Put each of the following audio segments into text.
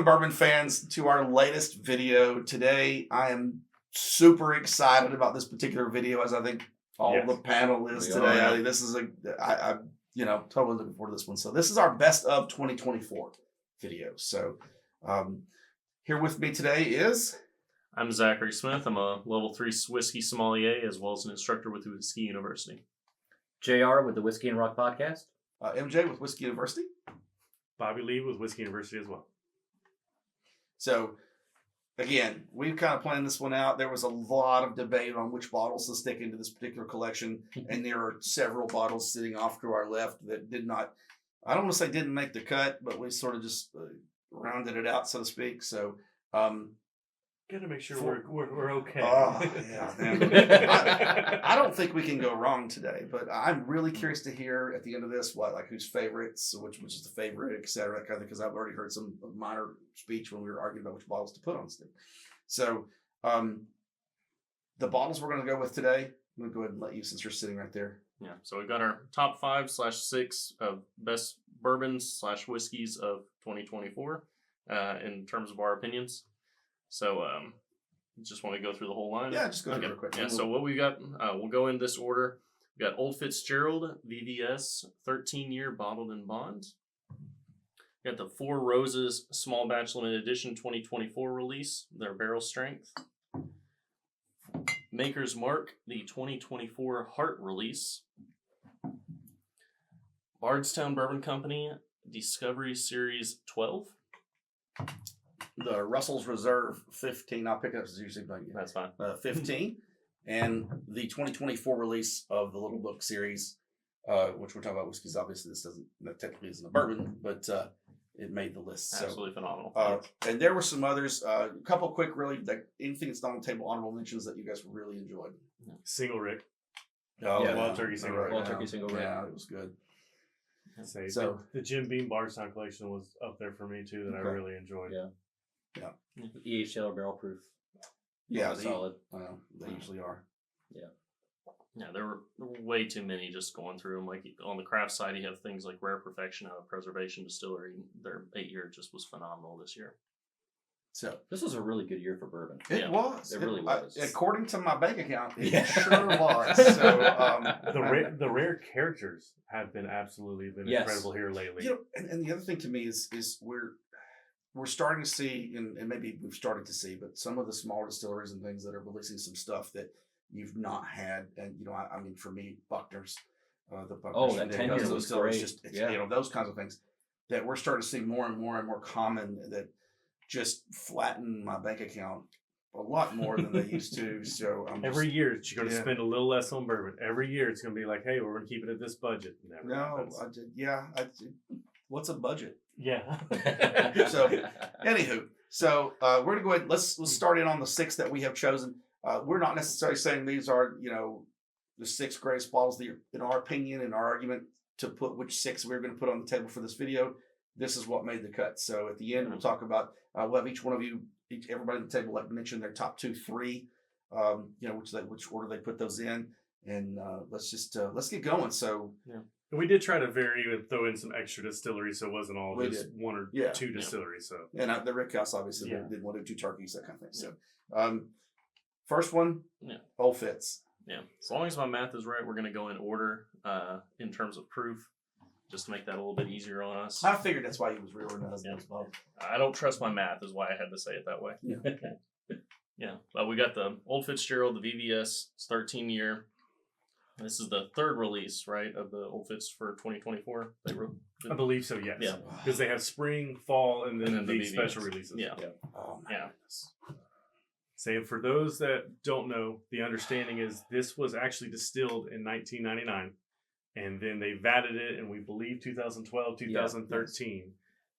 Welcome, bourbon fans, to our latest video. Today, I am super excited about this particular video, as I think all the panel is today. I think this is I'm totally looking forward to this one. So this is our best of 2024 video. So here with me today is... I'm Zachary Smith. I'm a level 3 whiskey sommelier as well as an instructor with Whiskey University. JR with the Whiskey and Rock podcast. MJ with Whiskey University. Bobby Lee with Whiskey University as well. So, again, we've kind of planned this one out. There was a lot of debate on which bottles to stick into this particular collection, and there are several bottles sitting off to our left that did not, I don't want to say didn't make the cut, but we sort of just rounded it out, so to speak. So, got to make sure we're okay. Yeah, man. I don't think we can go wrong today, but I'm really curious to hear at the end of this who's favorites, which is the favorite, et cetera, that kind of thing, because I've already heard some minor speech when we were arguing about which bottles to put on stick. So the bottles we're going to go with today, I'm going to go ahead and let you, since you're sitting right there. Yeah, so we've got our top 5/6 of best bourbons / whiskeys of 2024 in terms of our opinions. So, just want to go through the whole line? Yeah, just go through it real quick. Yeah, so what we got, we'll go in this order. We got Old Fitzgerald VVS 13-year bottled in bond. We got the Four Roses Small Batch Limited Edition 2024 release, their barrel strength. Maker's Mark, the 2024 Heart release. Bardstown Bourbon Company Discovery Series 12. The Russell's Reserve 15. I'll pick it up as usually. That's fine. 15. And the 2024 release of the Little Book series, which we're talking about whiskeys. Obviously, that technically isn't a bourbon, but it made the list. Absolutely phenomenal. And there were some others. A couple quick, really, anything that's not on the table, honorable mentions that you guys really enjoyed. Single Rick. Oh, yeah. Wild Turkey Single Rick. Wild Turkey Single Rick. Yeah, it was good. So the Jim Beam Bardstown collection was up there for me too. That I really enjoyed. Yeah. EH Taylor barrel proof. Yeah, solid. They usually are. Yeah, there were way too many just going through them. Like on the craft side, you have things like Rare Perfection out of Preservation Distillery. Their 8-year just was phenomenal this year. So this was a really good year for bourbon. It was. It really was. According to my bank account, it sure was. So the rare characters have been incredible here lately. And the other thing to me is we're starting to see, and maybe we've started to see, but some of the smaller distilleries and things that are releasing some stuff that you've not had. And I mean, for me, Buckner's, the Buckner's, that 10-year was great. Those kinds of things that we're starting to see more and more and more common that just flatten my bank account a lot more than they used to. So every year you're going to spend a little less on bourbon. Every year it's going to be like, hey, we're going to keep it at this budget. What's a budget? Yeah. So, anywho, we're going to go ahead. Let's start in on the 6 that we have chosen. We're not necessarily saying these are, the 6 greatest bottles that, in our opinion, in our argument, to put which 6 we're going to put on the table for this video. This is what made the cut. So at the end, we'll talk about, we'll have each one of you, everybody at the table, mention their top 2, 3, which order they put those in. And let's get going. So, And we did try to vary and throw in some extra distilleries, so it wasn't all just 1 or 2 distilleries. So the Rick House obviously didn't want to do 2 turkeys, that kind of thing. So first one, Old Fitz. Yeah, as long as my math is right, we're going to go in order in terms of proof, just to make that a little bit easier on us. I figured that's why he was reorganizing those bottles. I don't trust my math, is why I had to say it that way. Yeah. But we got the Old Fitzgerald, the VVS, it's 13-year. This is the 3rd release, right, of the Old Fitz for 2024. I believe so, yes. Yeah. Because they have spring, fall, and then the special releases. Yeah. Oh, my goodness. So for those that don't know, the understanding is this was actually distilled in 1999. And then they vatted it in, we believe, 2012, 2013.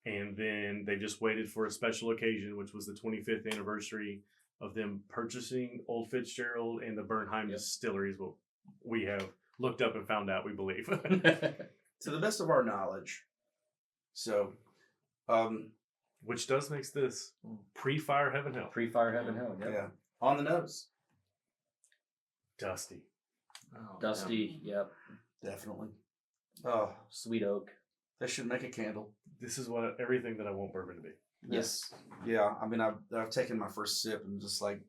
Yeah. And then they just waited for a special occasion, which was the 25th anniversary of them purchasing Old Fitzgerald and the Bernheim distilleries. What we have looked up and found out, we believe. To the best of our knowledge. So, which does makes this pre-Fire Heaven Hell. Pre-Fire Heaven Hell, yeah. On the nose. Dusty. Oh, Dusty, yep. Definitely. Oh, sweet oak. They should make a candle. This is everything that I want bourbon to be. Yes. Yeah, I mean, I've taken my first sip and just like,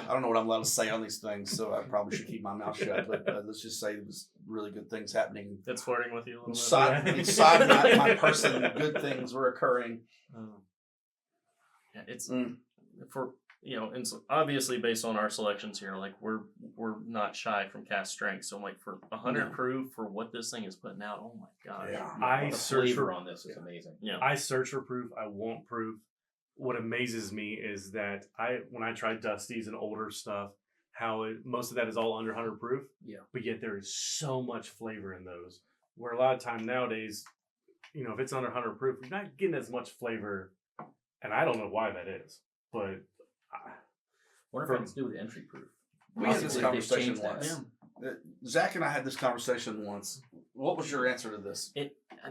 I don't know what I'm allowed to say on these things, so I probably should keep my mouth shut. But let's just say it was really good things happening. It's flirting with you a little bit. Inside my person, good things were occurring. Yeah, it's for and so obviously based on our selections here, like we're not shy from cast strength. So I'm like for 100 proof for what this thing is putting out. Oh my god! Yeah. The flavor on this is amazing. Yeah, I search for proof. I want proof. What amazes me is that when I tried Dusty's and older stuff, how most of that is all under 100 proof. Yeah. But yet there is so much flavor in those. Where a lot of time nowadays, if it's under 100 proof, you're not getting as much flavor. And I don't know why that is, but What if it has to do with entry proof? We had this Possibly they've conversation changed that. once. Zach and I had this conversation once. What was your answer to this?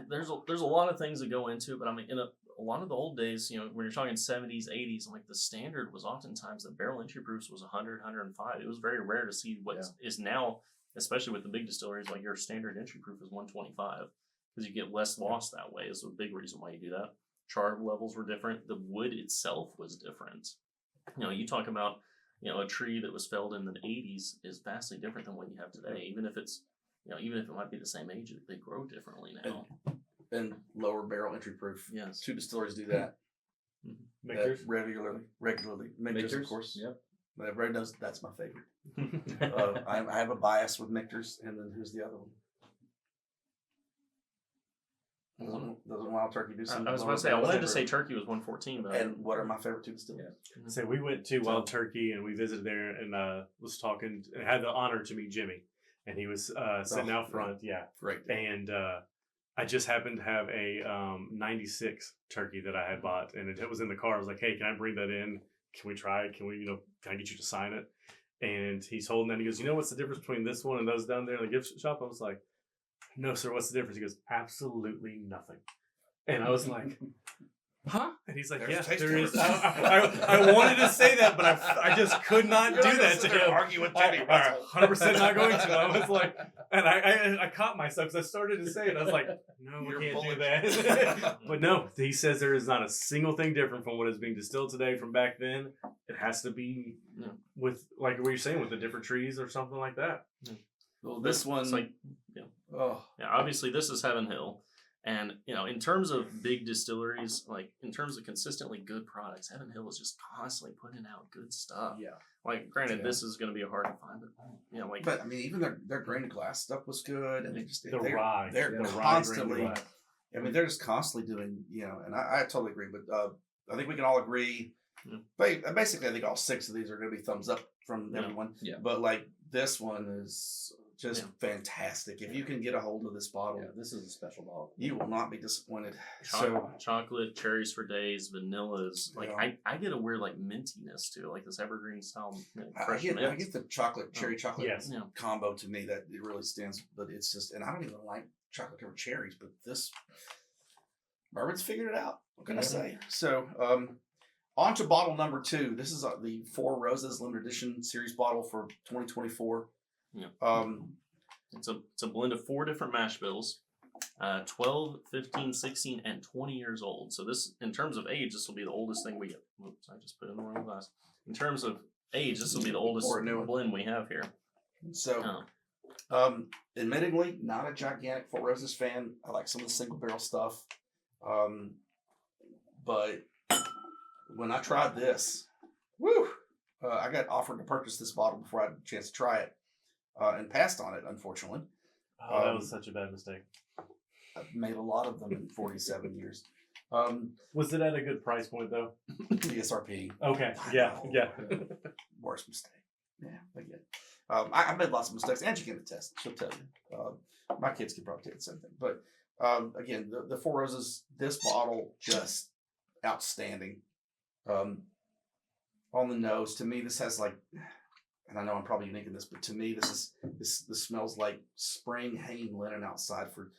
There's a lot of things that go into it, but I mean in a lot of the old days, when you're talking 70s, 80s, like the standard was oftentimes the barrel entry proofs was 100, 105. It was very rare to see what is now, especially with the big distilleries, like your standard entry proof is 125 because you get less loss that way. Is a big reason why you do that. Char levels were different. The wood itself was different. You talk about a tree that was felled in the 80s is vastly different than what you have today. Even if it's even if it might be the same age, they grow differently now. And lower barrel entry proof. Yes. 2 distilleries do that. Michter's? Regularly. Michter's, of course. Yep. But everybody knows that's my favorite. I have a bias with Michter's, and then who's the other one? Doesn't Wild Turkey do something? I was about to say, I wanted to say Turkey was 114, but And what are my favorite 2 distilleries? So we went to Wild Turkey and we visited there and was talking and had the honor to meet Jimmy. And he was sitting out front. Yeah. Great. And I just happened to have a 96 turkey that I had bought, and it was in the car. I was like, hey, can I bring that in? Can we try it? Can I get you to sign it? And he's holding that. He goes, what's the difference between this one and those down there in the gift shop? I was like, no, sir, what's the difference? He goes, absolutely nothing. And I was like, huh? And he's like, There's taste there is. difference. I wanted to say that, but I just could not do that to him. Argue with Jimmy. 100% not going to. I was like, and I caught myself because I started to say it. I was like, no, we You're can't do bullish. that. But no, he says there is not a single thing different from what is being distilled today from back then. It has to be with, like what you're saying, with the different trees or something like that. Well, this one's like, obviously this is Heaven Hill. And, in terms of big distilleries, like in terms of consistently good products, Heaven Hill is just constantly putting out good stuff. Yeah. Like, granted, this is going to be a hard to find, but, But I mean, even their grain to glass stuff was good, and they're the constantly. rye I mean, they're just constantly doing, and I totally agree. But I think we can all agree. Basically, I think all 6 of these are going to be thumbs up from everyone. Yeah. But like this one is just fantastic. If you can get a hold of this bottle, this is a special bottle. you will not be disappointed. Chocolate, cherries for days, vanillas. Like I get a weird like mintiness too, like this evergreen style. I get the cherry chocolate combo. To me, that it really stands. But it's just, and I don't even like chocolate covered cherries, but this bourbon's figured it out. What can I say? So, on to bottle number 2. This is the 4 Roses limited edition series bottle for 2024. Yeah. It's a blend of 4 different mash bills, 12, 15, 16, and 20 years old. So this, in terms of age, this will be the oldest thing we get. Oops, I just put in the wrong glass. In terms of age, this will be the oldest blend we have here. So, admittedly, not a gigantic 4 Roses fan. I like some of the single barrel stuff. But when I tried this, I got offered to purchase this bottle before I had a chance to try it. And passed on it, unfortunately. Oh, that was such a bad mistake. I've made a lot of them in 47 years. Was it at a good price point, though? ESRP. Okay. Yeah. Worst mistake. Yeah, again. I made lots of mistakes, and she can attest. She'll tell you. My kids can probably tell you the same thing. But again, the 4 Roses, this bottle, just outstanding. On the nose, to me, this has like... And I know I'm probably unique in this, but to me, this smells like spring hanging linen outside. For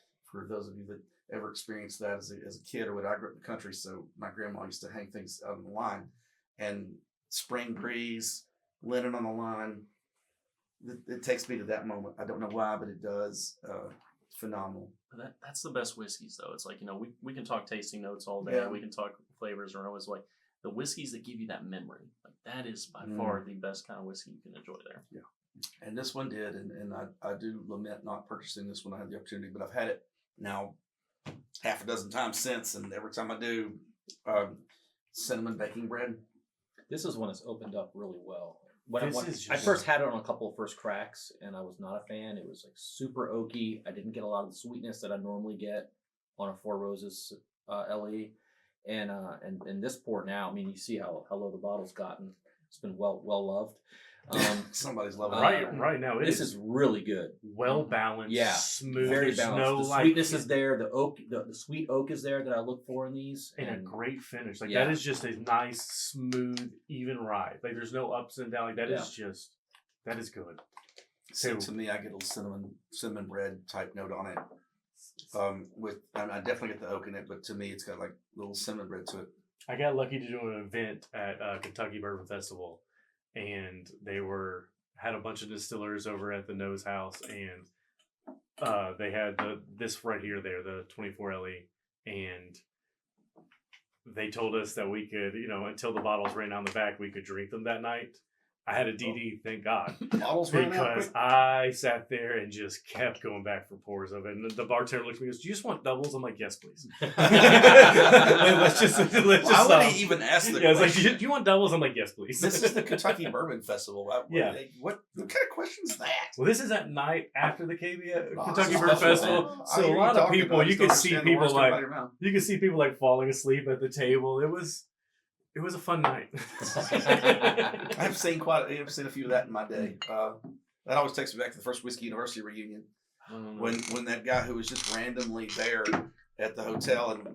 those of you that ever experienced that as a kid, or when I grew up in the country, so my grandma used to hang things out on the line, and spring breeze, linen on the line. It takes me to that moment. I don't know why, but it does. phenomenal. That's the best whiskeys though. It's like, we can talk tasting notes all day. Yeah. We can talk flavors or always like the whiskeys that give you that memory. Like that is by far the best kind of whiskey you can enjoy there. Yeah. And this one did, and I do lament not purchasing this when I had the opportunity, but I've had it now half a dozen times since, and every time I do, cinnamon baking bread. This is one that's opened up really well. When This is I just- first had it on a couple of first cracks, and I was not a fan. It was like super oaky. I didn't get a lot of the sweetness that I normally get on a Four Roses LE, and this pour now. I mean, you see how low the bottle's gotten. It's been well loved. Somebody's loving it. Right now, This is really good. well balanced, Yeah, smooth. Very There's balanced. no The like sweetness is there. The oak, the sweet oak is there that I look for in these, and a great finish. Like Yeah. that is just a nice, smooth, even ride. Like there's no ups and downs. Like that is just that is good. So Too. to me, I get a little cinnamon bread type note on it. I definitely get the oak in it, but to me, it's got like little cinnamon bread to it. I got lucky to do an event at Kentucky Bourbon Festival, and they had a bunch of distillers over at the Nose House, and they had this right here, the 24 LE, and they told us that we could, until the bottles ran down the back, we could drink them that night. I had a DD, thank God, Bottles running out because quick. I sat there and just kept going back for pours of it. And the bartender looked at me and goes, "Do you just want doubles?" I'm like, "Yes, please." let's just Why would he even ask the Yeah, I was like, question? "Do you want doubles?" I'm like, "Yes, please." This is the Kentucky Bourbon Festival. Yeah. What kind of question is that? Well, this is at night after the KBF Oh, Kentucky it's a Bourbon special Festival. event. I So hear a you lot of talking people, about it. you Don't could see understand the people words coming out like of your mouth. you could see people like falling asleep at the table. It was a fun night. I've seen a few of that in my day. That always takes me back to the first Whiskey University reunion when that guy who was just randomly there at the hotel, and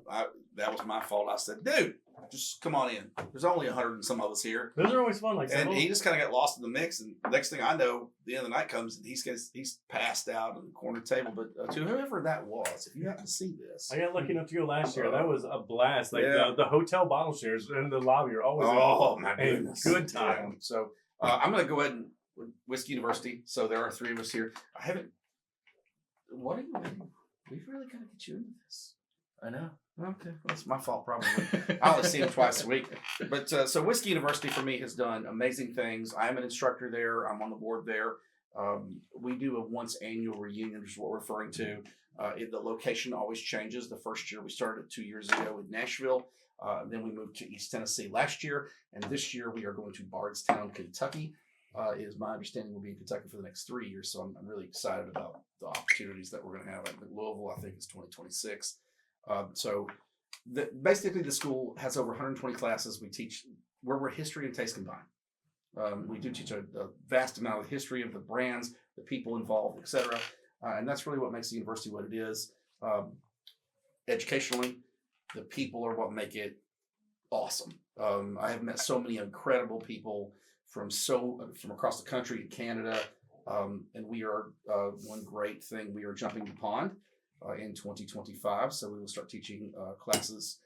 that was my fault. I said, "Dude, just come on in. There's only 100 and some of us here." Those are always fun. Like And that he just kind of got lost in the mix. And next thing I know, the end of the night comes and he's passed out on the corner table. But to whoever that was, if you happen to see this, I got lucky enough to go last year. That was a blast. Like Yeah. the hotel bottle shares in the lobby are always oh my a goodness, good time. Yeah. So I'm going to go ahead and Whiskey University. So there are three of us here. I haven't. What are you doing? We've really got to get you into this. I know. Okay, that's my fault probably. I only see him twice a week. But so Whiskey University for me has done amazing things. I am an instructor there. I'm on the board there. We do a once annual reunion, which is what we're referring to. The location always changes. The first year we started 2 years ago in Nashville. Then we moved to East Tennessee last year. And this year we are going to Bardstown, Kentucky. Is my understanding we'll be in Kentucky for the next 3 years. So I'm really excited about the opportunities that we're going to have. Louisville, I think, is 2026. Basically the school has over 120 classes. We teach we're history and taste combined. We do teach a vast amount of the history of the brands, the people involved, etc. And that's really what makes the university what it is. Educationally, the people are what make it awesome. I have met so many incredible people from across the country and Canada, and we are one great thing. We are jumping the pond in 2025, so we will start teaching classes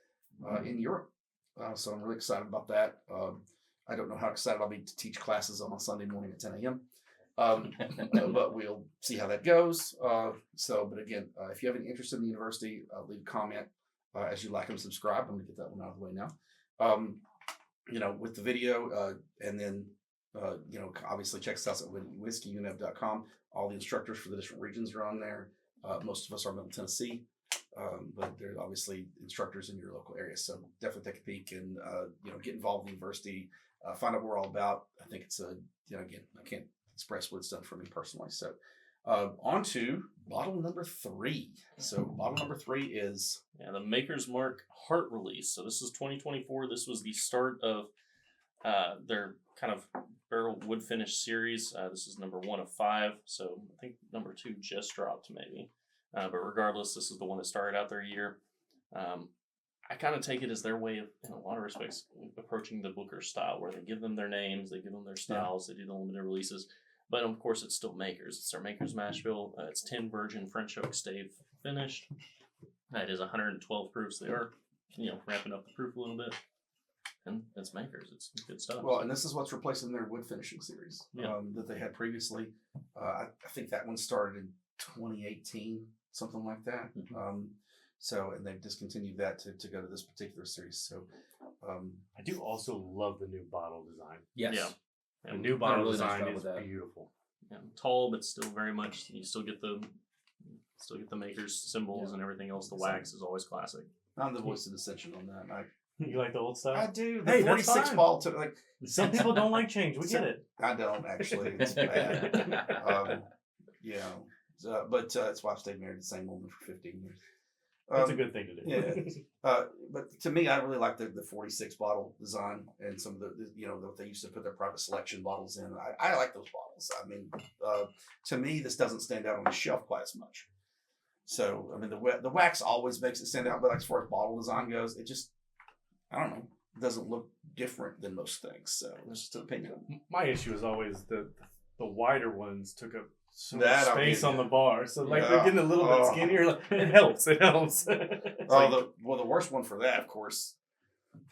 in Europe. So I'm really excited about that. I don't know how excited I'll be to teach classes on a Sunday morning at 10 a.m. But we'll see how that goes. But again, if you have any interest in the university, leave a comment as you like and subscribe. I'm gonna get that one out of the way now. With the video, and then obviously check us out at whiskeyunf.com. All the instructors for the different regions are on there. Most of us are Middle Tennessee, but there's obviously instructors in your local area. So definitely take a peek and get involved in the university. Find out what we're all about. I think it's again, I can't express what it's done for me personally. So on to bottle number 3. So bottle number 3 is the Maker's Mark Heart Release. So this is 2024. This was the start of their kind of barrel wood finish series. This is number 1 of 5. So I think number 2 just dropped maybe. But regardless, this is the one that started out their year. I kind of take it as their way of, in a lot of respects, approaching the Booker style, where they give them their names, they give them their styles, they do the limited releases. But of course, it's still Makers. It's their Makers mash bill. It's 10 virgin French oak stave finished. It is 112 proofs. They are, ramping up the proof a little bit. And it's Makers. It's good stuff. well, and this is what's replacing their wood finishing series Yeah. that they had previously. I think that one started in 2018. something like that. So, and they've discontinued that to go to this particular series. So, I do also love the new bottle design. Yes. Yeah. The new bottle really nice design job is with that. beautiful. Yeah, tall, but still very much. You still get the maker's symbols and everything else. The wax is always classic. I'm the voice of dissension on that. You like the old style? I do. The Hey, that's 46 fine. ball to like. Some people don't like change. We get it. I don't actually. It's bad. You know, but that's why I've stayed married to the same woman for 15 years. That's a good thing to do. Yeah. But to me, I really like the 46 bottle design and some of the what they used to put their private selection bottles in. I like those bottles. I mean, to me, this doesn't stand out on the shelf quite as much. So, I mean, the wax always makes it stand out, but like as far as bottle design goes, it just, I don't know, doesn't look different than most things. So it's just an opinion. My issue is always the wider ones took up so That much I'll space give on you. the bar. So like Yeah. they're getting a little bit skinnier. Like, it helps. It helps. It's like, The worst one for that, of course,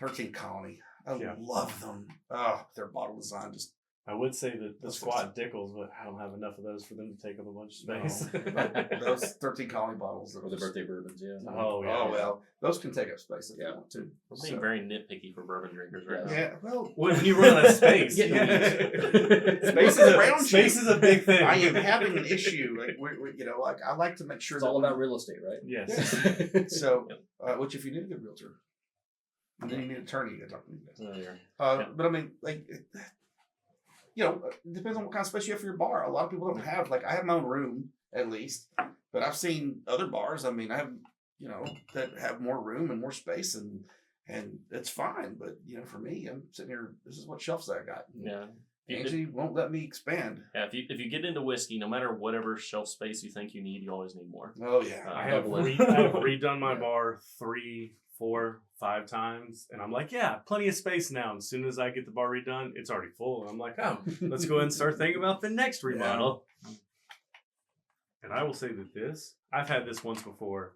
13 Colony. I love them. Oh, their bottle design just. I would say that the That's squat dickles, but I don't have enough of those for them to take up a bunch of space. But those 13 Colony bottles. Or the birthday bourbons, yeah. Oh, yeah. Oh, well, those can take up space if you want to. We're being very nitpicky for bourbon drinkers right now. Yeah, well, When you run out of space, Get space is a big thing. I am having an issue. Like, like I like to make sure It's that all about real estate, right? Yes. So, which if you need a good realtor, and then you need an attorney, you got to talk to me. Oh, yeah. But I mean, like, it depends on what kind of space you have for your bar. A lot of people don't have, like, I have my own room at least, but I've seen other bars. I mean, I have, that have more room and more space, and it's fine. But for me, I'm sitting here. This is what shelves I got. Yeah. Angie won't let me expand. Yeah, if you get into whiskey, no matter whatever shelf space you think you need, you always need more. Oh yeah, I have redone my bar 3, 4, 5 times, and I'm like, yeah, plenty of space now. As soon as I get the bar redone, it's already full, and I'm like, oh, let's go ahead and start thinking about the next remodel. And I will say that I've had this once before,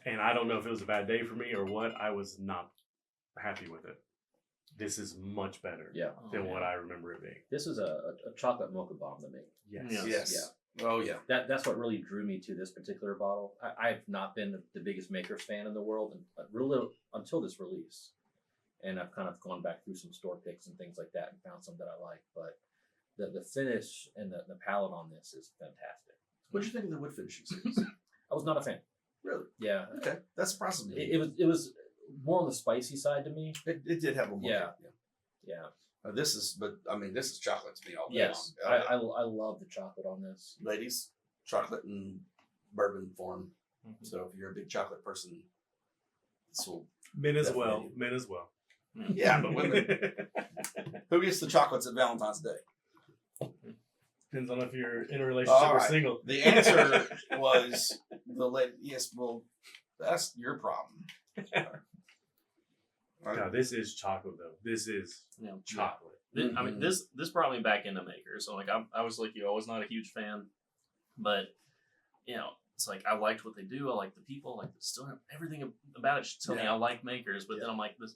and I don't know if it was a bad day for me or what. I was not happy with it. This is much better than what I remember it being. This is a chocolate mocha bomb to me. Yes. Yeah. Oh yeah. That's what really drew me to this particular bottle. I've not been the biggest Makers fan in the world really until this release, and I've kind of gone back through some store picks and things like that and found some that I like. But the finish and the palette on this is fantastic. What did you think of the wood finishing series? I was not a fan. Really? Yeah. Okay, that surprises me. It was more on the spicy side to me. It did have a more. Yeah. This is chocolate to me all day Yes, long. I love the chocolate on this. Ladies, chocolate in bourbon form. So if you're a big chocolate person, this will. Men as definitely- well. Yeah, but women. Who gets the chocolates at Valentine's Day? Depends on if you're in a relationship All or right. single. The answer was the lady. Yes, well, that's your problem. No, this is chocolate though. This is chocolate. I mean, this brought me back into Makers. So like I was like you, I was not a huge fan, but it's like I liked what they do. I like the people. I like still everything about it should tell me I like Makers. But then I'm like this.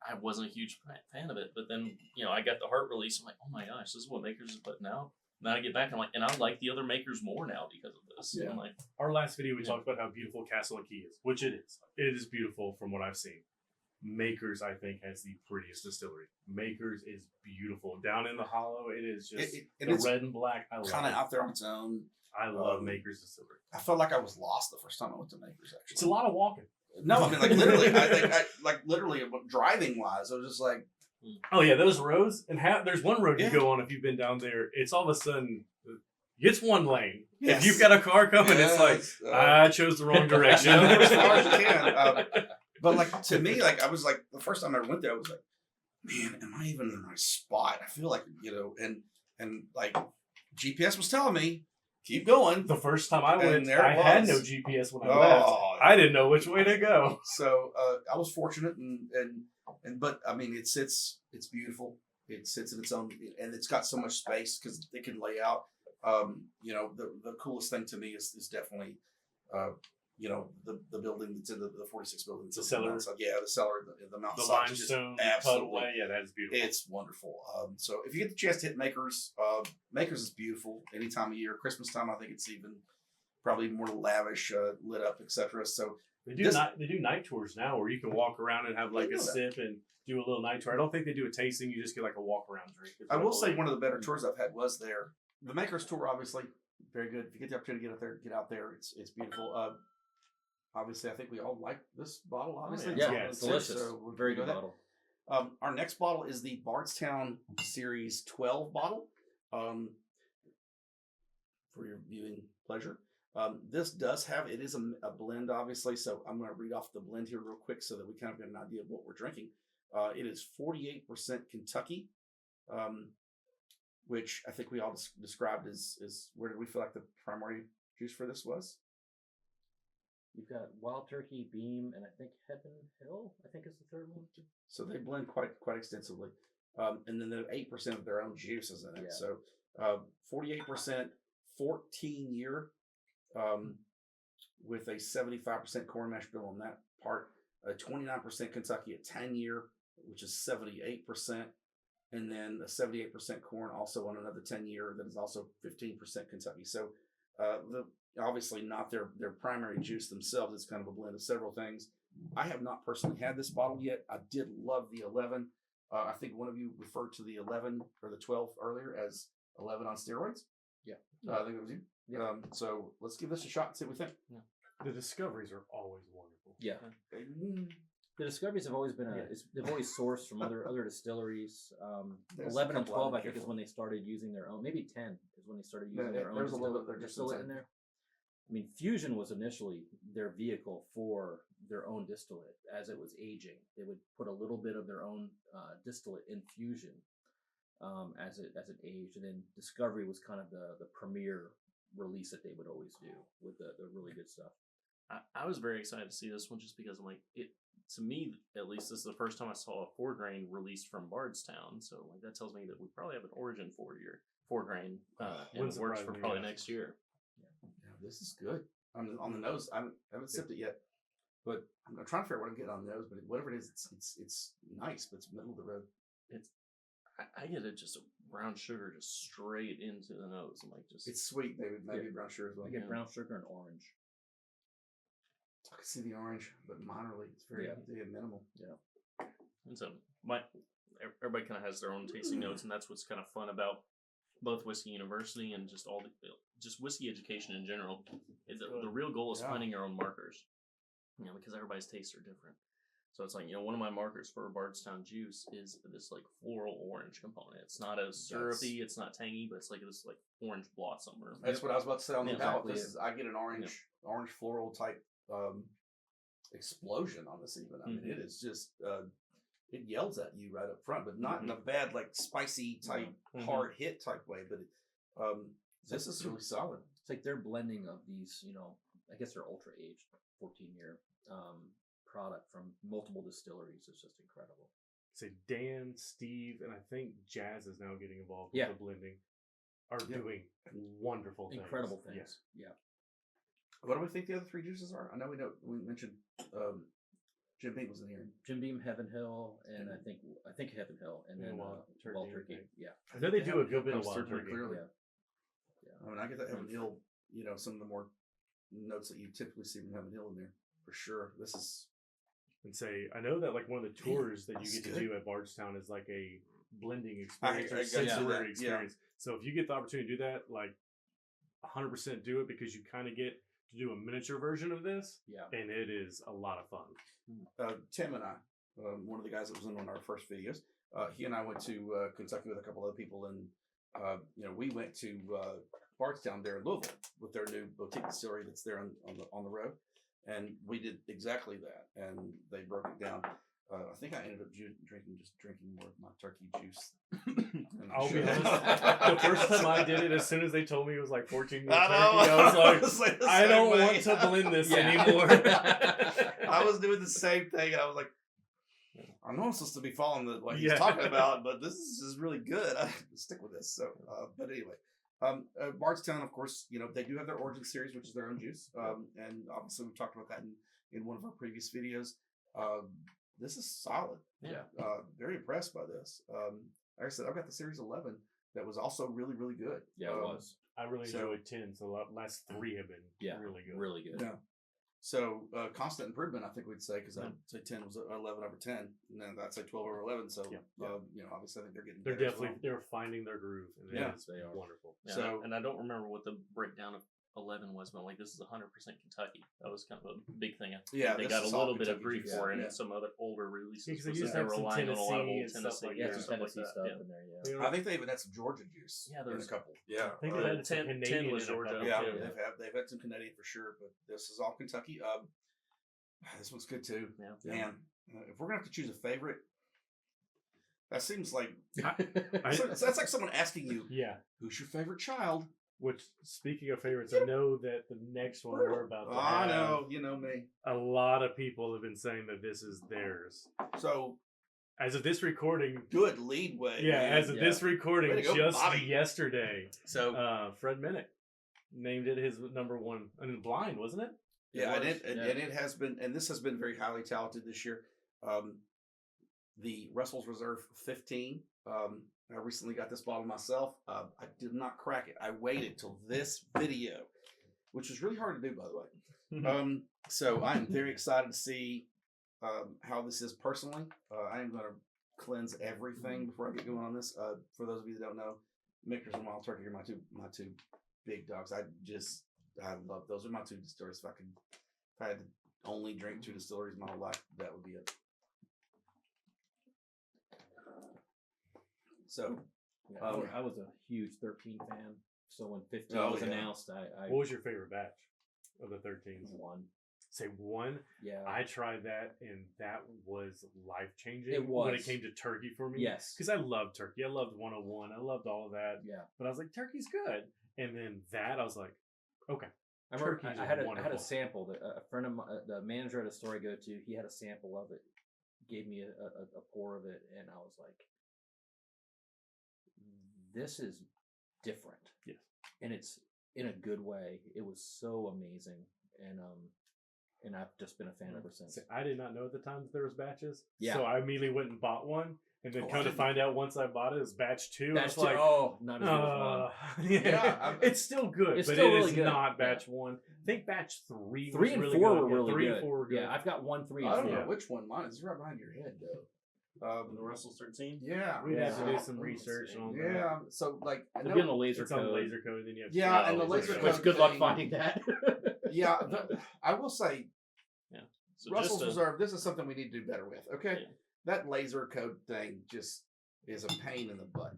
I wasn't a huge fan of it. But then I got the Heart release. I'm like, oh my gosh, this is what Makers is putting out. Now I get back, I'm like, and I like the other Makers more now because of this. Yeah. I'm like, Our last video, we talked about how beautiful Castle and Key is, which it is. It is beautiful from what I've seen. Makers, I think, has the prettiest distillery. Makers is beautiful. Down in the hollow, it is just it's red and black. I love kind of it. out there on its own. I love Makers Distillery. I felt like I was lost the first time I went to Makers. Actually, It's a lot of walking. No, I mean like literally. I literally driving wise, I was just like, Oh yeah, those roads and there's one road you Yeah. go on if you've been down there. It's all of a sudden it's one lane. Yes. If you've got a car coming, it's like I chose the wrong direction. Go as far as you can. But like to me, like I was like the first time I ever went there, I was like, man, am I even in the right spot? I feel like and like GPS was telling me, keep going. The first time I went, And there it I had was. no GPS when I left. Oh, I didn't know which way to go. So I was fortunate, and but I mean it's beautiful. It sits in its own, and it's got so much space because it can lay out. The coolest thing to me is definitely the building that's in the 46 building. The cellar. Yeah, the cellar, the mountain The side is just limestone absolutely. cutaway, yeah, that is beautiful. It's wonderful. So if you get the chance to hit Makers, Makers is beautiful any time of year. Christmas time, I think it's even probably more lavish, lit up, etc. So They do This- they do night tours now where you can walk around and have like I a know that. sip and do a little night tour. I don't think they do a tasting. You just get like a walk around drink. is I what will say believe. one of the better tours I've had was there. The Makers Tour, obviously, very good. If you get the opportunity to get out there. It's beautiful. Obviously, I think we all like this bottle. Obviously, Yeah, Yeah, it's good, delicious. so we'll Very go good that. bottle. Our next bottle is the Bardstown Series 12 bottle. For your viewing pleasure. This does have, it is a blend, obviously, so I'm going to read off the blend here real quick so that we kind of get an idea of what we're drinking. It is 48% Kentucky, which I think we all described as where did we feel like the primary juice for this was? You've got Wild Turkey, Beam, and I think Heaven Hill, I think is the third one. So they blend quite extensively. And then they have 8% of their own juices in it. Yeah. So 48%, 14 year, with a 75% corn mash bill on that part, 29% Kentucky at 10 year, which is 78%, and then a 78% corn also on another 10 year that is also 15% Kentucky. So obviously not their primary juice themselves. It's kind of a blend of several things. I have not personally had this bottle yet. I did love the 11. I think one of you referred to the 11 or the 12 earlier as 11 on steroids. Yeah. I think it was you. Yeah. So let's give this a shot and see what we think. The discoveries are always wonderful. Yeah. The discoveries have always been they've always sourced from other distilleries. There's a 11 and couple 12, I'd I think, is careful. when they started using their own. Maybe 10 is when they started Yeah, using their own there's a little bit of their distillate in difference there. I mean, Fusion was initially their vehicle for their own distillate. As it was aging, they would put a little bit of their own distillate in Fusion as it aged, and then Discovery was kind of the premier release that they would always do with the really good stuff. I was very excited to see this one just because I'm like it. To me, at least, this is the first time I saw a 4-grain released from Bardstown. So like that tells me that we probably have an Origin 4-grain in the Wouldn't works surprise for me, probably yeah. next year. Yeah, this is good. I'm on the nose. I haven't sipped it yet, but I'm trying to figure out what I'm getting on the nose. But whatever it is, it's nice, but it's middle of the road. I get it just brown sugar just straight into the nose. I'm like just It's sweet, maybe brown sugar as well. I get brown sugar and orange. I can see the orange, but minorly, it's very minimal. Yeah. And so everybody kind of has their own tasting notes, and that's what's kind of fun about both Whiskey University and just just whiskey education in general. Is that the real goal is finding your own markers, because everybody's tastes are different. So it's like, one of my markers for Bardstown juice is this like floral orange component. It's not as syrupy, it's not tangy, but it's like this like orange blossom. That's what I was about to say on the Yeah, palate. exactly. I get an orange floral type explosion on this even. I mean, it is just it yells at you right up front, but not in a bad like spicy type hard hit type way. But this is really solid. It's like their blending of these, I guess they're ultra aged 14-year product from multiple distilleries is just incredible. Say Dan, Steve, and I think Jazz is now getting involved Yeah. with the blending. Are doing wonderful things. Incredible things. Yes. Yeah. What do we think the other 3 juices are? I know we mentioned Jim Beam was in here. Jim Beam, Heaven Hill, and I think Heaven Hill, and then Wild Turkey, Wild I Turkey. think. Yeah. I know they do a good bit of Comes wild through pretty turkey. clearly. Yeah. I mean, I get that Heaven Hill. Some of the more notes that you typically see from Heaven Hill in there for sure. This is. And say, I know that like one of the tours that you that's get to good. do at Bardstown is like a blending experience I or got sensory that, experience. So if you get the opportunity to do that, like 100% do it, because you kind of get to do a miniature version of this, Yeah. and it is a lot of fun. Tim and I, one of the guys that was in one of our first videos, he and I went to Kentucky with a couple other people, and we went to Bardstown there in Louisville with their new boutique distillery that's there on the road, and we did exactly that. And they broke it down. I think I ended up drinking more of my turkey juice. than I I'll be should. honest, the first time I did it, as soon as they told me it was like 14 year I turkey, know. I was like, the I same don't way. want to blend this Yeah. anymore. I was doing the same thing, and I was like, I know I'm supposed to be following what he's Yeah. talking about, but this is just really good. I have to stick with this. So, but anyway, Bardstown, of course, they do have their Origin series, which is their own juice, and obviously we talked about that in one of our previous videos. This is solid. Yeah. Very impressed by this. Like I said, I've got the Series 11. that was also really, really good. Yeah, it was. I really So- enjoyed 10, so the last 3 have been Yeah, really good. Really good. Yeah. So constant improvement, I think we'd say, because I'd say 10 was 11 over 10, and then I'd say 12 over 11. So Yeah. obviously I think they're getting They're better as definitely well. they're finding their groove, and Yeah. it's They are. wonderful. Yeah, So- and I don't remember what the breakdown of 11 was, but like this is 100% Kentucky. That was kind of a big thing. I think Yeah, they this got a is all little bit of Kentucky grief juice. for it, Yeah. and some other older releases. Yeah, 'cause they was used that to they're have some relying on a lot of old Tennessee and stuff Tennessee like Yeah, and that. some stuff like Tennessee that. stuff Yeah. in there. Yeah. You know, I think they even had some Georgia juice. Yeah, in there's- a couple. I think Uh, they had some 10 Canadian was in a Georgia. couple, Yeah, too. they've had some Canadian for sure, but this is all Kentucky. This one's good too. Yeah. Man, if we're gonna have to choose a favorite, that seems like I- so that's like someone asking you, Yeah. "Who's your favorite child?" Which, speaking of favorites, I know that the next one we're about to I have, know, you know me. a lot of people have been saying that this is theirs. So As of this recording, good leadway. yeah, man. as of this recording, Way to go, just Bobby. yesterday, So Fred Minnick named it his number one. I mean, blind, wasn't it? yeah, and was, it has been, and this has been very highly touted this year. The Russell's Reserve 15. I recently got this bottle myself. I did not crack it. I waited till this video, which was really hard to do, by the way. So I'm very excited to see how this is personally. I am going to cleanse everything before I get going on this. For those of you that don't know, Mickers and Wild Turkey are my two big dogs. I love those. Are my two distilleries. If I had to only drink 2 distilleries my whole life, that would be it. So Yeah, I was a huge 13 fan. So when 15 Oh, was yeah. announced, I What was your favorite batch of the 13s? won. Say one. Yeah. I tried that, and that was life changing. It when it was. came to turkey for me. Yes. because I loved turkey. I loved 101. I loved all of that. Yeah. But I was like, turkey's good. And then that, I was like, okay. I remember Turkeys I are had a wonderful. sample that a friend of mine, the manager at a store I go to, he had a sample of it, gave me a pour of it, and I was like, this is different. Yes. And it's in a good way. It was so amazing. And I've just been a fan ever since. So I did not know at the time that there was batches. Yeah. So I immediately went and bought one. And then Oh, I come to didn't- find out once I bought it, it was batch 2. That's I was like, oh, not as good as one. yeah, Yeah, it's still good, It's but still it really is good. not batch 1. I think batch 3 was 3 and really 4 good. were Yeah, really 3 good. and 4 were good. Yeah, I've got 1, 3, I and don't 4. know which one. Mine is right behind your head, though. The Russell's 13. Yeah, We'd have to Yeah. do some research on that. yeah. So like, I They'll be on the know, laser It's on code. laser code, then you have to Yeah, see and the laser code. code- Which good luck thing- finding that. yeah. I will say, So Russell's just Reserve. This is something we need to do better with. Okay, Yeah. that laser code thing just is a pain in the butt.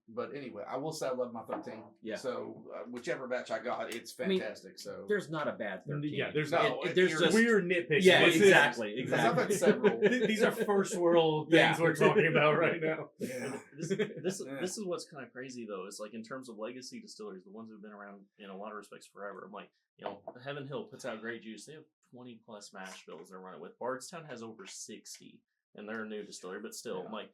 But anyway, I will say I love my 13. Yeah. So whichever batch I got, it's I mean, fantastic. So There's not a bad 13. Yeah, there's no. there's you're- just we're nitpicking. yeah, This is- exactly, Because I've had exactly. several. These are first world things Yeah. we're talking about right now. Yeah. This Yeah. this is what's kind of crazy though. Is like in terms of legacy distilleries, the ones who've been around in a lot of respects forever. I'm like, Heaven Hill puts out great juice. They have 20 plus mash bills they're running with. Bardstown has over 60, and they're a new distillery, but still, I'm like,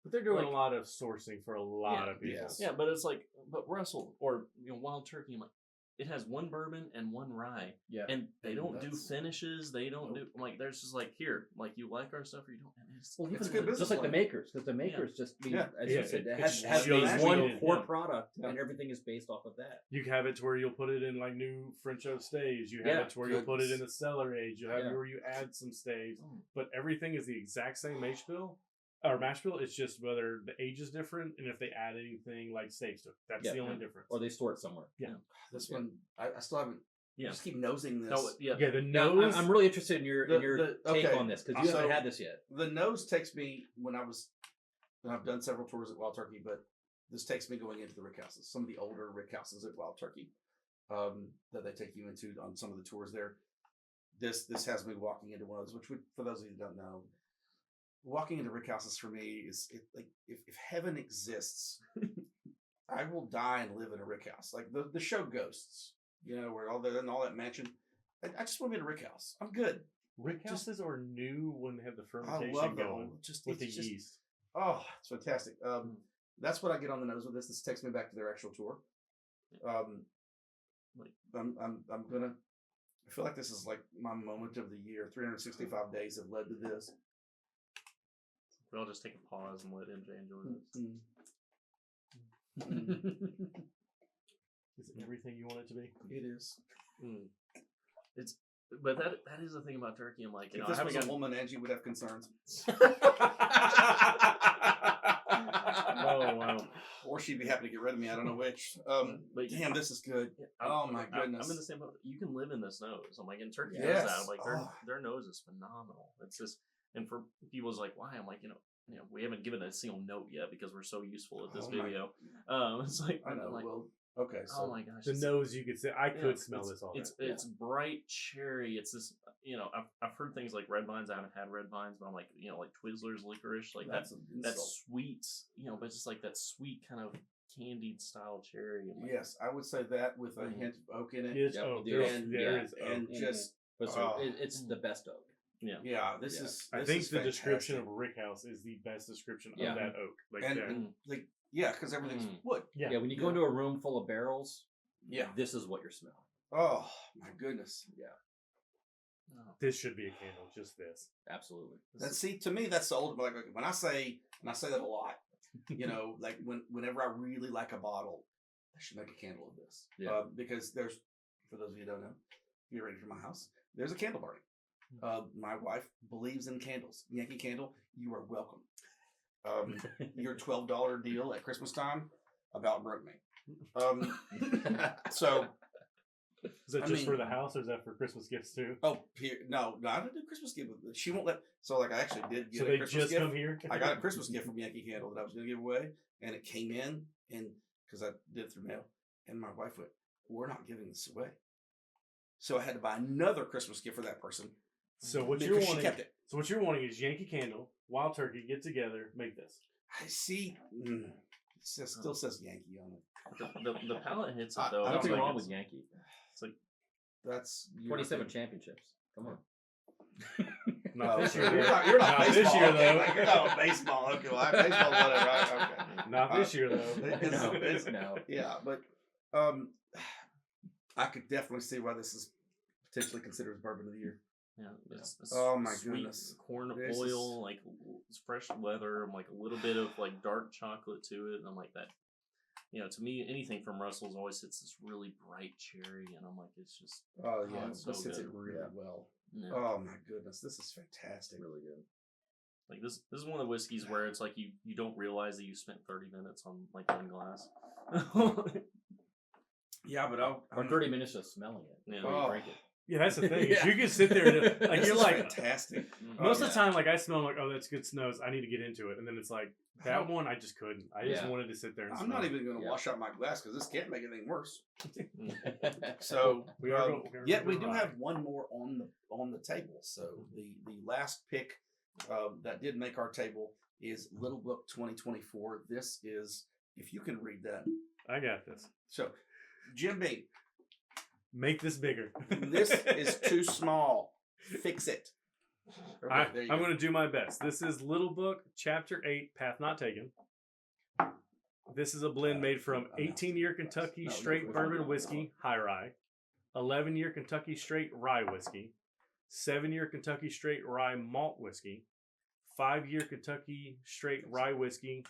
But they're doing Like- a lot of sourcing for a lot Yeah. of people. Yes. yeah. But it's like, but Russell or Wild Turkey, I'm like, it has 1 bourbon and 1 rye, Yeah. and they And don't do that's- finishes. They don't Nope. do like. There's just like here, like you like our stuff or you don't. And it's, Well, It's even a good business just like the plan. makers, because the makers just, I mean, Yeah. as Yeah, you said, it- it has it's made just one needed, core yeah. product, Yeah. and everything is based off of that. You have it to where you'll put it in like new French oak staves. You have Yeah. it to where you'll put it in Goodness. the cellar age. You have it Yeah. where you add some staves. Mm. But everything is the exact same mash bill or mash bill. It's just whether the age is different and if they add anything like staves to it. That's Yeah. the only difference. Or they store it somewhere. This one, I still haven't. I Yeah. just keep nosing this. no, yeah. Yeah, the Now, nose. I'm really interested in your take okay. on this, because you So- haven't had this yet. The nose takes me when I've done several tours at Wild Turkey, but this takes me going into the rick houses, some of the older rick houses at Wild Turkey, that they take you into on some of the tours there. This has me walking into one of those, which would, for those of you who don't know, walking into rick houses for me is like if heaven exists, I will die and live in a rick house, like the show Ghosts, where all that mansion. I just want to be in a rick house. I'm good. Rick just- houses are new when they have the I fermentation love going them. Just with the it's just- yeast. Oh, it's fantastic. That's what I get on the nose with this. This takes me back to their actual tour. I'm gonna. I feel like this is like my moment of the year. 365 days have led to this. We'll just take a pause and let MJ enjoy this. Is it everything you want it to be? It is. It's but that is the thing about turkey. I'm like, If this I was haven't a woman, Angie would have concerns. Oh wow! Or she'd be happy to get rid of me. I don't know which. But Damn, this is good. Oh my goodness. I'm in the same boat. You can live in this nose. I'm like, and turkey does Yes. that. I'm like, Oh. their nose is phenomenal. It's just, and for people's like, why? I'm like, we haven't given a single note yet because we're so useful at this Oh my- video. It's like, I know. I'm like, Well, okay. So oh my gosh, The it's- nose, you could say, I could smell it's- this all It's day. it's bright cherry. It's this, I've heard things like red vines. I haven't had red vines, but I'm like, like Twizzlers licorice, like that's an that insult. sweet, but it's just like that sweet kind of candied style cherry. I'm like, Yes, I would say that with a hint of oak in it. It's Yep, oak. we do. There's- And, there yeah, is and oak. just But so it's the best oak. yeah, this Yeah. is. I this think is the description fantastic. of Rick House is the best description Yeah. of that oak. Like and, that. and like because everything's wood. Yeah, when you go into a room full of barrels, Yeah. this is what you're smelling. Oh my goodness. oh. This should be a candle, just this. Absolutely. That see to me that's the old like when I say that a lot. Like whenever I really like a bottle, I should make a candle of this. Yeah. Because there's, for those of you who don't know, if you're ready for my house, there's a candle burning. My wife believes in candles. Yankee Candle, you are welcome. Your $12 deal at Christmas time about broke me. So Is that I just for mean- the house, or is that for Christmas gifts too? no, I didn't do Christmas gift. She won't let. So like I actually did get So a they Christmas just gift. come here. I got a Christmas gift from Yankee Candle that I was going to give away, and it came in, and because I did it through mail, and my wife went, "We're not giving this away," so I had to buy another Christmas gift for that person. So what because you're she wanting? kept it. So what you're wanting is Yankee Candle, Wild Turkey, get together, make this. I see. It still says Yankee on it. The palate hits it I- though. I don't Nothing think wrong it's- with Yankee. It's like That's your 27 thing. championships. Come on. Not Oh, this so year. You're though. not, you're not Not baseball. this year okay, though. like, you're not on baseball. Okay, well, baseball, whatever. Okay. Not this year though. It's- No. Yeah, but I could definitely see why this is potentially considered as bourbon of the year. it's Oh, my sweet goodness. corn This oil, is- like it's fresh leather, like a little bit of like dark chocolate to it, and I'm like that. To me, anything from Russell's always hits this really bright cherry, and I'm like, it's just Oh yeah, it's this so hits it good. really Yeah. well. yeah. Oh my goodness, this is fantastic. Really good. Like this is one of the whiskeys where it's like you don't realize that you spent 30 minutes on like one glass. Yeah, but Or 30 minutes just smelling it Yeah. before you Oh. drink it. Yeah, that's the thing. Yeah. You can sit there and like this you're is like fantastic. most Oh, of the time, like I smell like, oh, that's good snows. I need to get into it, and then it's like that one I just couldn't. I just Yeah. wanted to sit there and I'm smell. not even going to Yeah. wash out my glass because this can't make anything worse. So, So We are go- we are yet going we to do rye. have one more on the table. So the last pick that did make our table is Little Book 2024. This is, if you can read that. I got this. So Jim Beam, Make this bigger. this is too small. Fix it. Okay, I'm there you go. going to do my best. This is Little Book, Chapter 8, Path Not Taken. This is a blend made from 18-year Kentucky No, straight no, bourbon no. whiskey, high rye, 11-year Kentucky straight rye whiskey, 7-year Kentucky straight rye malt whiskey, 5-year Kentucky straight rye whiskey,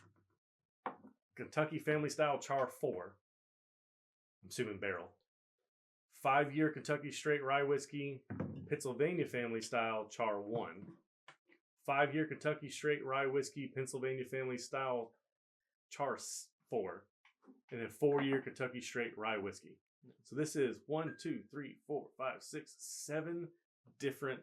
Kentucky family style char 4, I'm assuming barrel, 5-year Kentucky straight rye whiskey, Pennsylvania family style char 1, 5-year Kentucky straight rye whiskey, Pennsylvania family style char 4, and then 4-year Kentucky straight rye whiskey. So this is 1, 2, 3, 4, 5, 6, 7 different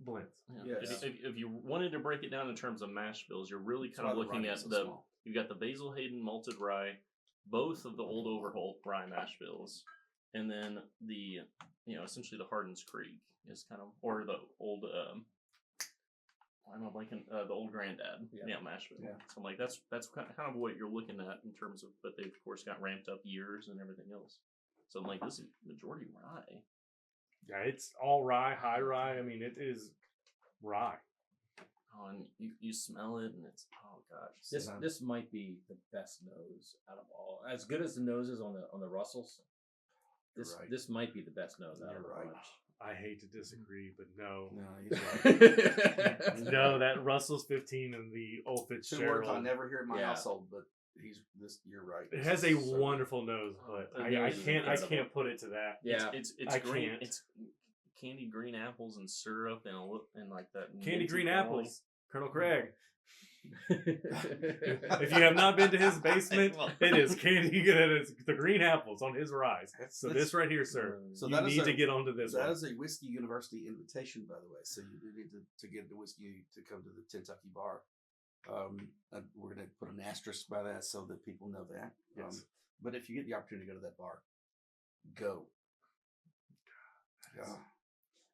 blends. Yeah. Yes. If you wanted to break it down in terms of mash bills, you're really That's kind of why the looking rye at is so the small. you've got the Basil Hayden malted rye, both of the Old Overholt rye mash bills, and then the essentially the Hardin's Creek is kind of, or the old why am I blanking, the old Granddad mash bill. Yeah. So I'm like that's kind of what you're looking at in terms of, but they of course got ramped up years and everything else. So I'm like, this is majority rye. Yeah, it's all rye, high rye. I mean, it is rye. Oh, and you smell it, and it's, oh gosh. this might be the best nose out of all. As good as the noses on the Russells, this You're right. this might be the best nose out of the You're right. bunch. I hate to disagree, but no. No, he's right. No, that Russell's 15 and the old 2 words Fitzgerald. I never hear in my Yeah. household, but he's this. You're right. It This has is a so- wonderful nose, but The I nose is can't incredible. put it to that. Yeah. It's I green. can't. It's candied green apples and syrup and like that Candy minty green quality. apples, Colonel Craig. If you have not been to his basement, it is candy. It is the green apples on his rise. So That's- this right here, sir, So you that is need a- to get onto this That one. is a Whiskey University invitation, by the way. So you do need to get the whiskey to come to the Kentucky bar. And we're going to put an asterisk by that so that people know that. Yes. But if you get the opportunity to go to that bar, go.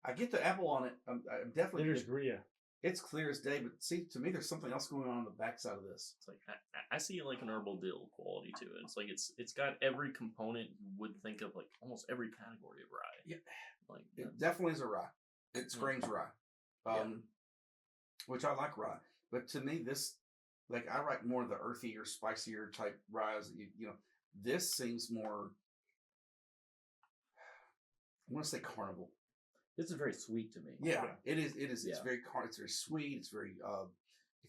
I get the apple on it. I'm definitely. There's Gria. It's clear as day, but see, to me, there's something else going on the backside of this. It's like I see it like an herbal dill quality to it. It's like it's got every component you would think of, like almost every category of rye. Yeah. Like It definitely is a rye. It screams rye, which I like rye. But to me, this, like, I like more of the earthier, spicier type ryes. You know, this seems more. I want to say carnival. This is very sweet to me. Yeah, it is. It is. It's Yeah. very It's very sweet. It's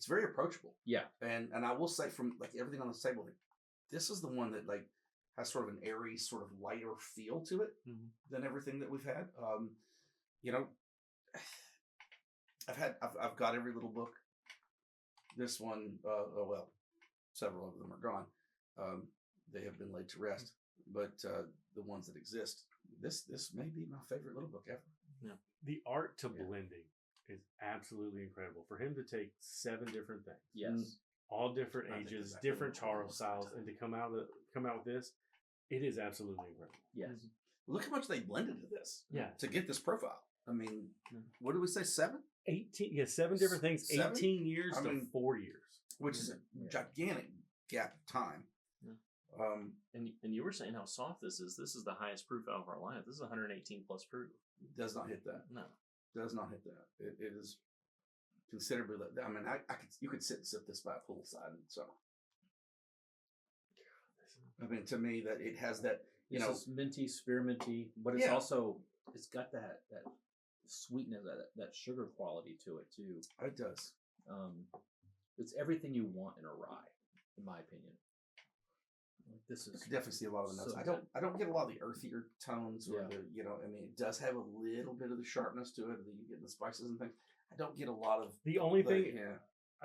very approachable. Yeah. And I will say, from like everything on this table, like, this is the one that like has sort of an airy, sort of lighter feel to it than everything that we've had. You know, I've got every little book. This one, well, several of them are gone. They have been laid to rest, but the ones that exist, this may be my favorite little book ever. The art to blending is absolutely incredible. For him to take 7 different things, Yes. all different I think ages, exactly different what it charl was. styles, and to come out with this, it is absolutely incredible. Yes. Look how much they blended to this. Yeah. To get this profile. I mean, Yeah. what did we say? 7? 18, yeah, 7 different things. 7? 18 years I to mean, 4 years. Which is a gigantic gap of time. Yeah. Um, and you were saying how soft this is. This is the highest proof out of our lineup. This is 118 plus proof. does not hit that. No. Does not hit that. It is considerably. I mean, you could sit and sip this by a poolside in summer. I mean, to me, that it has that. You This know, is minty, spearminty, but it's Yeah. also it's got that sweetness, that sugar quality to it too. it does. It's everything you want in a rye, in my opinion. Like, this I is can definitely see a lot of the notes. so I don't get a lot of the earthier tones or Yeah. the, you know, I mean, it does have a little bit of the sharpness to it. You get the spices and things. I don't get a lot of The only thing yeah.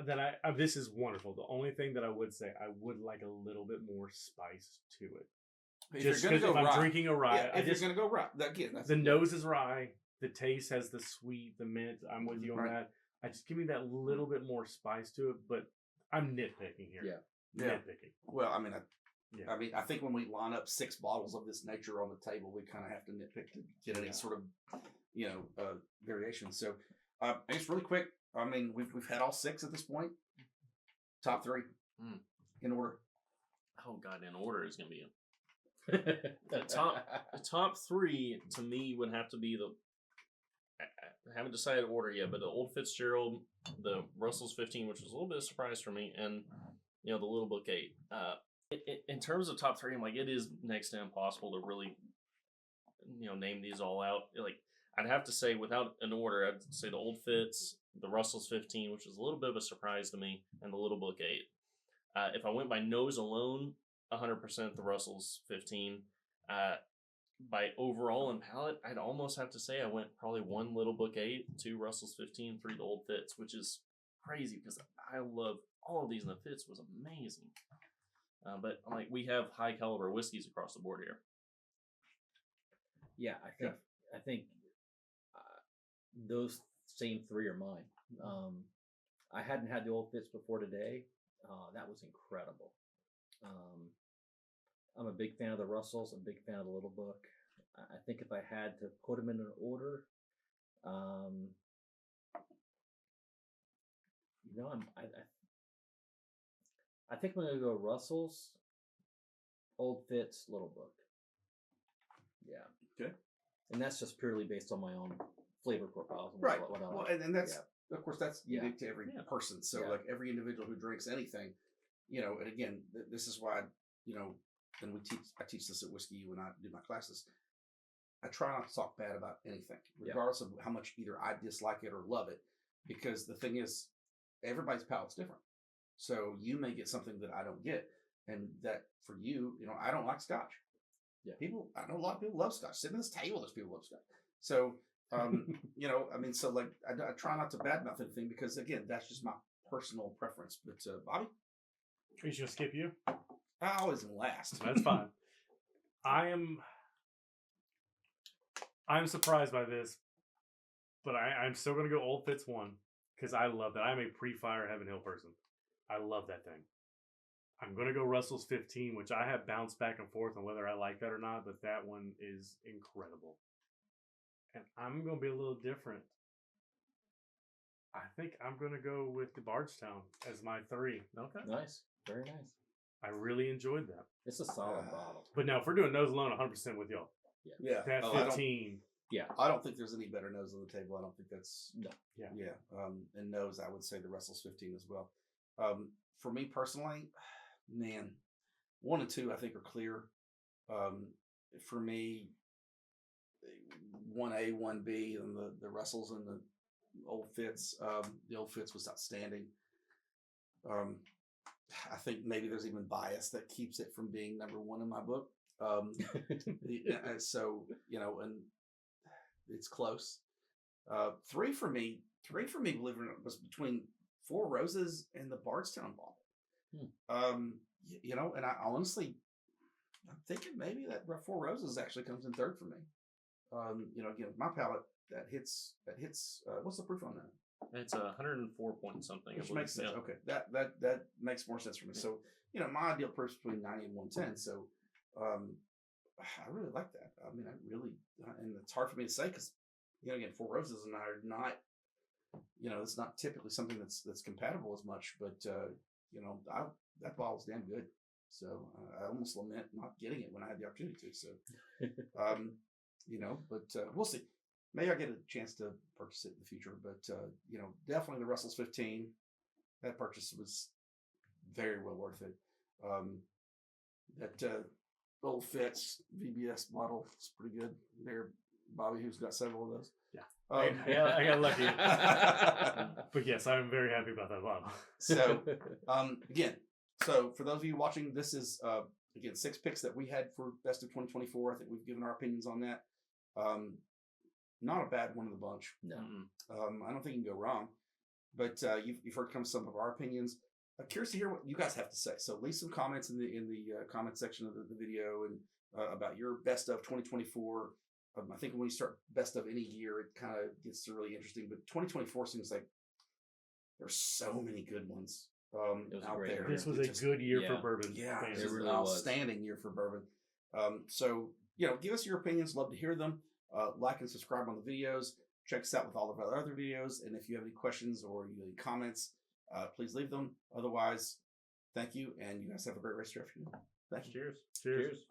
that this is wonderful. The only thing that I would say, I would like a little bit more spice to it. If Just you're because gonna if go I'm rye, drinking a rye, yeah, I if just you're gonna go rye, again, that's the nose is rye. The taste has the sweet, the mint. I'm with you on Right. that. I just give me that little bit more spice to it, but I'm nitpicking here. Yeah. Yeah. Nitpicking. Well, I Yeah. mean, I think when we line up 6 bottles of this nature on the table, we kind of have to nitpick to get any Yeah. sort of, you know, variation. So, I guess really quick. I mean, we've had all 6 at this point. Top 3 in order. Oh god, in order is gonna be the top 3 to me would have to be I haven't decided order yet, but the Old Fitzgerald, the Russell's 15, which was a little bit of a surprise for me, and the Little Book 8. In terms of top 3, I'm like, it is next to impossible to really name these all out. Like, I'd have to say, without an order, I'd say the Old Fitz, the Russell's 15, which was a little bit of a surprise to me, and the Little Book 8. If I went by nose alone, 100% the Russell's 15. By overall and palate, I'd almost have to say I went probably 1 Little Book 8, 2 Russell's 15, 3 the Old Fitz, which is crazy because I love all of these, and the Fitz was amazing. But like, we have high caliber whiskeys across the board here. Yeah, I think those same 3 are mine. I hadn't had the Old Fitz before today. That was incredible. I'm a big fan of the Russells. I'm a big fan of the Little Book. I think if I had to put them in an order, I think I'm gonna go Russells, Old Fitz, Little Book. Yeah. Okay. And that's just purely based on my own flavor profiles. And Right. What I Well, like. and that's Yeah. of course that's Yeah. unique to every Yeah. person. So Yeah. like every individual who drinks anything, and again, this is why and I teach this at Whiskey U when I do my classes. I try not to talk bad about anything, Yeah. regardless of how much either I dislike it or love it, because the thing is, everybody's palate's different. So you may get something that I don't get. and that for you, I don't like Scotch. Yeah. I know a lot of people love Scotch. Sitting at this table, there's people who love Scotch. So, so like I try not to badmouth anything because again, that's just my personal preference. But Bobby, Are you just gonna skip you? I always am last. That's fine. I'm surprised by this, but I'm still gonna go Old Fitz 1 because I love that. I'm a pre-Fire Heaven Hill person. I love that thing. I'm gonna go Russell's 15, which I have bounced back and forth on whether I like that or not, but that one is incredible. And I'm gonna be a little different. I think I'm gonna go with the Bardstown as my 3. Okay. Nice. Very nice. I really enjoyed that. It's a solid bottle. But now, if we're doing nose alone, 100% with y'all. Yeah. That Oh, 15. I don't think there's any better nose on the table. I don't think that's No. Yeah. And nose, I would say the Russell's 15 as well. For me personally, man, 1 and 2 I think are clear. For me, 1A, 1B, and the Russells and the Old Fitz. The Old Fitz was outstanding. I think maybe there's even bias that keeps it from being number 1 in my book. So and it's close. 3 for me, believe it or not, was between Four Roses and the Bardstown bottle. And I honestly, I'm thinking maybe that Four Roses actually comes in 3rd for me. Again, my palate that hits. What's the proof on that? It's 104 point something. Which makes sense. Okay, that makes more sense for me. So my ideal proof's between 90 and 110. So I really like that. I mean, and it's hard for me to say because again, Four Roses and I are not. It's not typically something that's compatible as much, but that bottle's damn good. So I almost lament not getting it when I had the opportunity to. So, but we'll see. Maybe I'll get a chance to purchase it in the future. But definitely the Russell's 15. That purchase was very well worth it. That Old Fitz VVS bottle is pretty good. There, Bobby, who's got several of those. Yeah. I got lucky. But yes, I'm very happy about that bottle. So, again, for those of you watching, this is, again, 6 picks that we had for Best of 2024. I think we've given our opinions on that. Not a bad one of the bunch. No. I don't think you can go wrong. But you've heard some of our opinions. I'm curious to hear what you guys have to say. So leave some comments in the comment section of the video and about your Best of 2024. I think when you start Best of any year, it kind of gets really interesting. But 2024 seems like there's so many good ones out there. This was a good year for bourbon. Yeah, it it was really an was. outstanding year for bourbon. So give us your opinions. Love to hear them. Like and subscribe on the videos. Check us out with all of our other videos. And if you have any questions or any comments, please leave them. Otherwise, thank you. And you guys have a great rest of your afternoon. Thank you. Cheers. Cheers.